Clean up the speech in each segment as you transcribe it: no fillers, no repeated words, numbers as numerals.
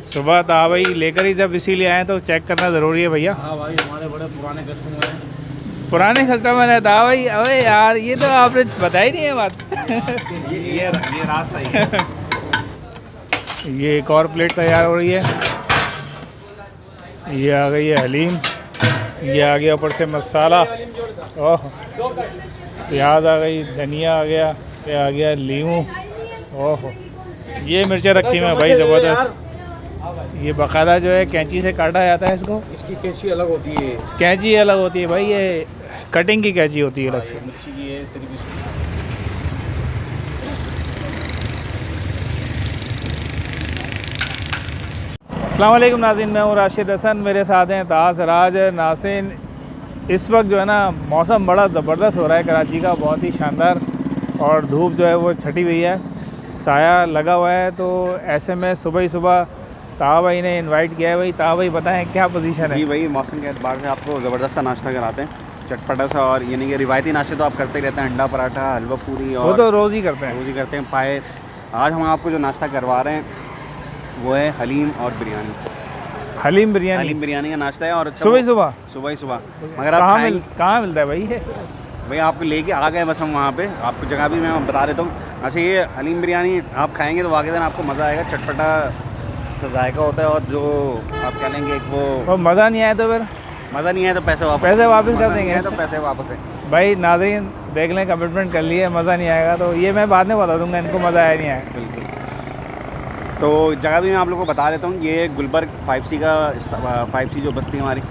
सुबह तावई लेकर ही जब इसीलिए आए तो चेक करना ज़रूरी है भैया। हाँ भाई, हमारे बड़े पुराने कस्टमर हैं। पुराने कस्टमर है तावई। अबे यार ये तो आपने बताई नहीं है बात। ये रास्ता ही है। ये एक और प्लेट तैयार हो रही है। ये आ गई है हलीम, ये आ गया ऊपर से मसाला, ओह प्याज आ गई, धनिया आ गया, ये आ गया लीमू, ओह ये मिर्चें रखी हुई हैं भाई ज़बरदस्त। ये बाकायदा जो है कैंची से काटा जाता है इसको। इसकी कैंची अलग होती है। कैंची अलग होती है भाई, ये कटिंग की कैंची होती है अलग से। मिर्ची की है सिर्फ। अस्सलाम वालेकुम नाज़रीन, मैं हूँ राशिद हसन, मेरे साथ हैं ताज राज नासिन। इस वक्त जो है ना मौसम बड़ा ज़बरदस्त हो रहा है कराची का, बहुत ही शानदार, और धूप जो है वो छटी हुई है, साया लगा हुआ है। तो ऐसे में सुबह ही सुबह ताहा भाई ने इनवाइट किया है। भाई ताहा भाई बताएं क्या पोजीशन है? जी भाई, मौसम के एतबार से आपको ज़बरदस्त सा नाश्ता कराते हैं, चटपटा सा। और यानी कि रिवायती नाश्ते तो आप करते ही रहते हैं, अंडा पराठा, हलवा पूरी, और वो तो रोज़ ही करते हैं। रोज़ ही करते हैं पाए। आज हम आपको जो नाश्ता करवा रहे हैं वो है हलीम और बिरयानी। हलीम बिरयानी, हलीम बिरयानी का नाश्ता है। और सुबह ही सुबह मगर आप कहाँ मिलता है भाई ये? भाई आपको लेके आ गए बस हम वहाँ पे, आपको जगह भी मैं बता देता हूँ। अच्छा, ये हलीम बिरयानी आप खाएंगे तो वाकई आपको मज़ा आएगा। चटपटा सा जायका होता है, और जो आप कह लेंगे एक वो मज़ा नहीं आया तो फिर मज़ा नहीं आया तो पैसे वापस कर देंगे। तो पैसे वापस है भाई नाज़रीन देख लें, कमिटमेंट कर लिए, मज़ा नहीं आएगा तो ये मैं बाद में बता दूंगा इनको मज़ा आया नहीं आया। बिल्कुल। तो जगह भी मैं आप लोगों को बता देता हूँ। ये गुलबर्ग 5C का 5C जो बस्ती हमारी,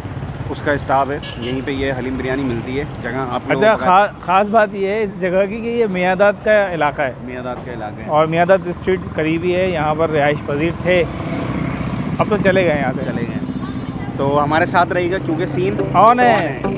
उसका स्टाफ है, यहीं पे ये हलीम बिरयानी मिलती है। जगह आप लोगों अच्छा, ख़ास बात ये है इस जगह की कि ये मियादाद का इलाका है। मियादाद का इलाका है, और मियादाद स्ट्रीट करीबी है, यहाँ पर रिहाइश पजीर थे, अब तो चले गए यहाँ से। चले गए। तो हमारे साथ रहेगा क्योंकि सीन ऑन है।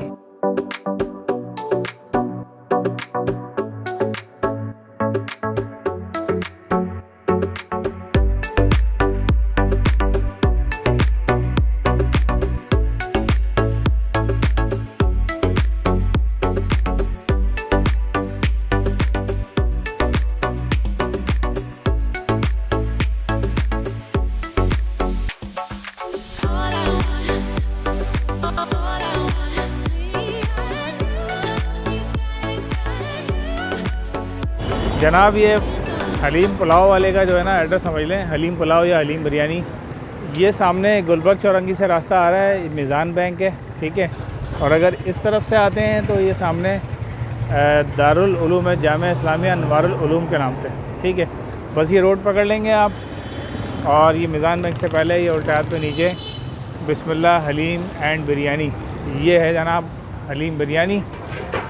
जनाब ये हलीम पुलाव वाले का जो है ना एड्रेस समझ लें, हलीम पुलाव या हलीम बिरयानी। ये सामने गुलबर्ग चौरंगी से रास्ता आ रहा है, ये मीज़ान बैंक है, ठीक है। और अगर इस तरफ से आते हैं तो ये सामने दारुल उलूम है, जामिया इस्लामिया अनवारुल उलूम के नाम से, ठीक है। बस ये रोड पकड़ लेंगे आप, और ये मीज़ान बैंक से पहले ये उल्टात पे नीचे बिस्मिल्लाह हलीम एंड बिरयानी, ये है जनाब हलीम बिरयानी।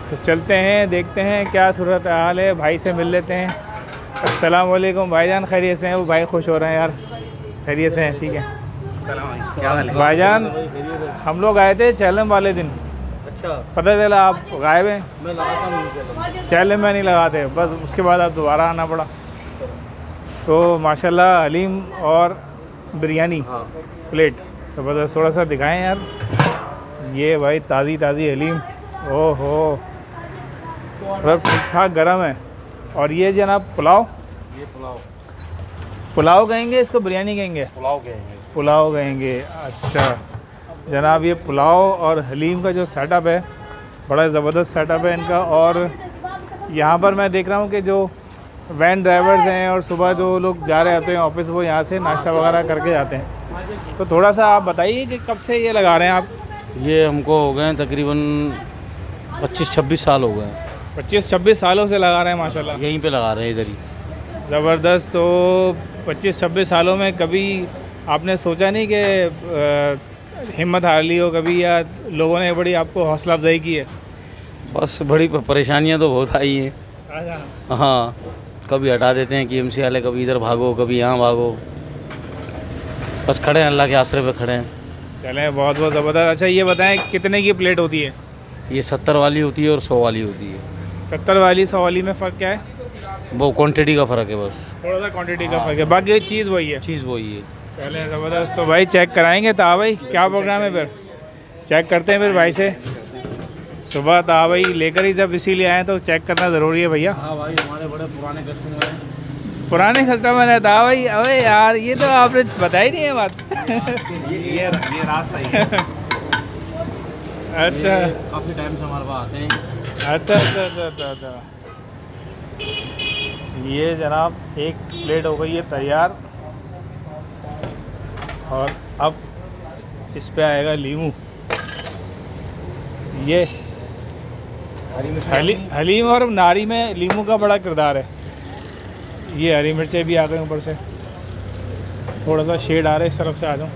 तो चलते हैं, देखते हैं क्या सूरत हाल है, भाई से मिल लेते हैं। अस्सलाम वालेकुम भाईजान, खैरियत से हैं? वो भाई खुश हो रहे हैं यार, खैरियत से हैं, ठीक है। क्या हाल है भाईजान? हम लोग आए थे चैलम वाले दिन। अच्छा, पता चला आप गायब हैं। मैं लगाता हूँ चैलम में नहीं लगाते, बस उसके बाद आप दोबारा आना पड़ा। तो माशाल्लाह हलीम और बिरयानी प्लेट ज़बरदस्त। थोड़ा सा दिखाएं यार, ये भाई ताज़ी ताज़ी हलीम, ओहो मतलब ठीक ठाक गर्म है। और ये जनाब पुलाव, ये पुलाव कहेंगे इसको, बिरयानी कहेंगे? पुलाव कहेंगे। अच्छा जनाब, ये पुलाव और हलीम का जो सेटअप है बड़ा ज़बरदस्त सेटअप है इनका। और यहाँ पर मैं देख रहा हूँ कि जो वैन ड्राइवर्स हैं और सुबह जो लोग जा रहे होते हैं ऑफिस, वो यहाँ से नाश्ता वगैरह करके जाते हैं। तो थोड़ा सा आप बताइए कि कब से ये लगा रहे हैं आप? ये हमको हो गए तकरीबन 25-26 साल हो गए। 25-26 सालों से लगा रहे हैं माशाल्लाह। यहीं पे लगा रहे हैं, इधर ही। ज़बरदस्त। तो 25-26 सालों में कभी आपने सोचा नहीं कि हिम्मत हार ली हो कभी, या लोगों ने बड़ी आपको हौसला अफजाई की है? बस बड़ी परेशानियां तो बहुत आई हैं। हाँ, कभी हटा देते हैं KMC वाले, कभी इधर भागो, कभी यहाँ भागो। बस खड़े हैं, अल्लाह के आसरे पे खड़े हैं। चलें, बहुत बहुत ज़बरदस्त। अच्छा ये बताएं कितने की प्लेट होती है? ये 70 वाली होती है और 100 वाली होती है। 70 वाली 100 वाली में फ़र्क क्या है? वो क्वांटिटी का फ़र्क है, बस थोड़ा सा क्वांटिटी का फ़र्क है, बाकी चीज़ वही है। चीज़ वही है। चलें ज़बरदस्त। तो भाई चेक कराएंगे ता भाई क्या प्रोग्राम है, फिर चेक करते हैं फिर भाई से। सुबह ता भाई लेकर ही जब इसीलिए आए तो चेक करना ज़रूरी है भैया। हाँ भाई, हमारे बड़े पुराने कस्टमर हैं। पुराने कस्टमर है था भाई। अबे यार ये तो आपने बताई नहीं है बात। ये रास्ता ही है। अच्छा काफ़ी टाइम से हमारे पास आते हैं। अच्छा अच्छा अच्छा अच्छा अच्छा। ये जनाब एक प्लेट हो गई है तैयार, और अब इस पे आएगा लीमू। ये हलीम और नारी में लीमू का बड़ा किरदार है। ये हरी मिर्चें भी आ गई ऊपर से, थोड़ा सा शेड आ रहा है, इस तरफ से आ जाऊँ।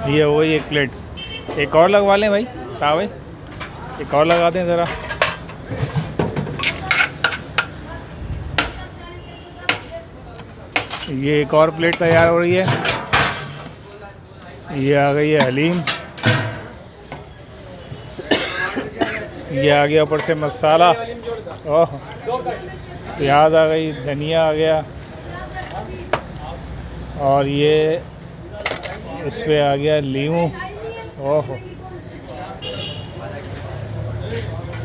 ये हो गई एक प्लेट। एक और लगवा लें भाई तावे, एक और लगा दें ज़रा। ये एक और प्लेट तैयार हो रही है। ये आ गई है हलीम, ये आ गया ऊपर से मसाला, ओह प्याज आ गई, धनिया आ गया, और ये इस पे आ गया लीमू। ओह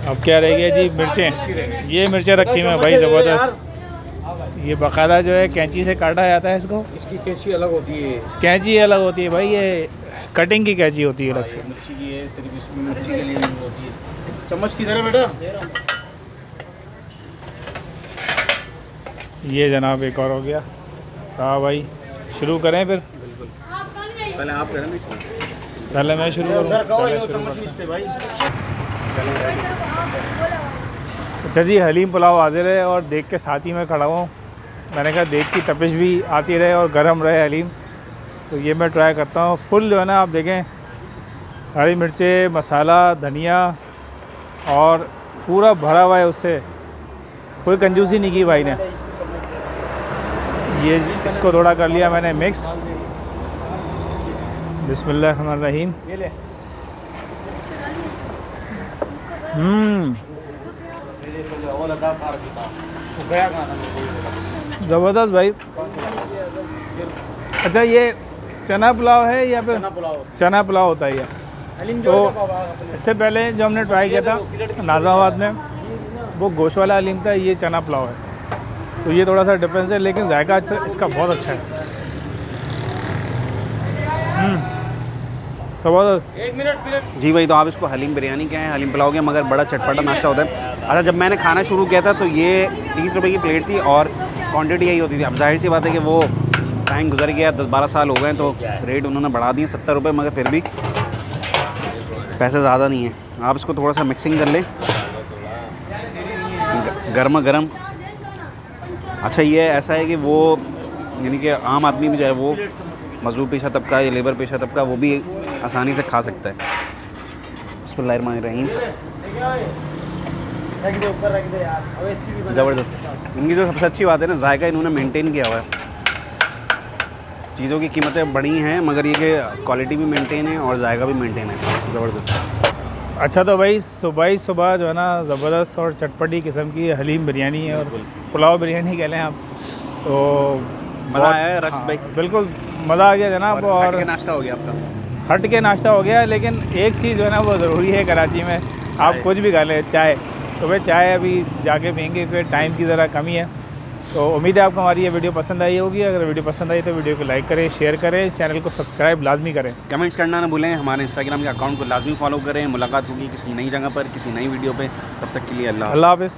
अब क्या रह गया जी? मिर्चें। ये मिर्चें रखी हुई हैं भाई ज़बरदस्त। ये बाकायदा जो है कैंची से काटा जाता है इसको। इसकी कैंची अलग होती है, कैंची अलग होती है भाई, ये कटिंग की कैंची होती है अलग से। मिर्ची की है, सिर्फ इसमें मिर्ची के लिए नहीं होती है। चम्मच किधर है बेटा? ये जनाब एक और हो गया। हाँ भाई शुरू करें फिर? पहले आप करें। पहले मैं शुरू करूँ? अच्छा जी, हलीम पुलाव हाजिर है और देख के साथ ही मैं खड़ा हूँ। मैंने कहा देख की तपिश भी आती रहे और गर्म रहे हलीम, तो ये मैं ट्राई करता हूँ। फुल जो है ना, आप देखें हरी मिर्चें, मसाला, धनिया और पूरा भरा हुआ है, उससे कोई कंजूसी नहीं की भाई ने। ये इसको थोड़ा कर लिया मैंने मिक्स। बिस्मिल्लाहिर्रहमानिर्रहीम। ज़बरदस्त भाई। अच्छा ये चना पुलाव है या फिर चना पुलाव होता है ये? तो इससे पहले जो हमने ट्राई किया था नाज़ाबाद में, वो गोश्त वाला हलीम था, ये चना पुलाव है। तो ये थोड़ा सा डिफरेंस है, लेकिन जायका इसका बहुत अच्छा है। तो बहुत जी भाई, तो आप इसको हलीम बिरयानी क्या है, हलीम पुलाव क्या, मगर बड़ा चटपटा नाश्ता होता है। अच्छा, जब मैंने खाना शुरू किया था तो ये 30 रुपये की प्लेट थी और क्वांटिटी यही होती थी। अब जाहिर सी बात है कि वो टाइम गुजर गया, 10-12 साल हो गए, तो रेट उन्होंने बढ़ा दिए 70 रुपये, मगर फिर भी पैसे ज़्यादा नहीं है। आप इसको थोड़ा सा मिक्सिंग कर लें, गर्मा गर्म। अच्छा ये ऐसा है कि वो यानी कि आम आदमी भी जो है, वो मजदूर पेशा तबका या लेबर पेशा तबका, वो भी आसानी से खा सकता है। बिस्मिल्लाहिर्रहमानिर्रहीम। ज़बरदस्त। इनकी जो सबसे अच्छी बात है ना, जायका इन्होंने मेंटेन किया हुआ है। चीज़ों की कीमतें बढ़ी हैं, मगर ये कि क्वालिटी भी मेंटेन है और जायका भी मेंटेन है। ज़बरदस्त। अच्छा, तो भाई सुबह जो है ना, ज़बरदस्त और चटपटी किस्म की हलीम बिरयानी है, और पुलाव बिरयानी कह लें आप, तो मज़ा आया है रक्स भाई? बिल्कुल मज़ा आ गया जनाब। और हट के नाश्ता हो गया आपका? हट के नाश्ता हो गया, लेकिन एक चीज़ जो है ना वो ज़रूरी है कराची में, आप कुछ भी खा लें, चाय। तो भाई चाय अभी जाके पियेंगे, फिर टाइम की ज़रा कमी है। तो उम्मीद है आपको हमारी ये वीडियो पसंद आई होगी। अगर वीडियो पसंद आई तो वीडियो को लाइक करें, शेयर करें, चैनल को सब्सक्राइब लाजमी करें, कमेंट्स करना ना भूलें। हमारे इंस्टाग्राम के अकाउंट को लाजमी फॉलो करें। मुलाकात होगी किसी नई जगह पर, किसी नई वीडियो पे। तब तक के लिए अल्लाह हाफ़िज़।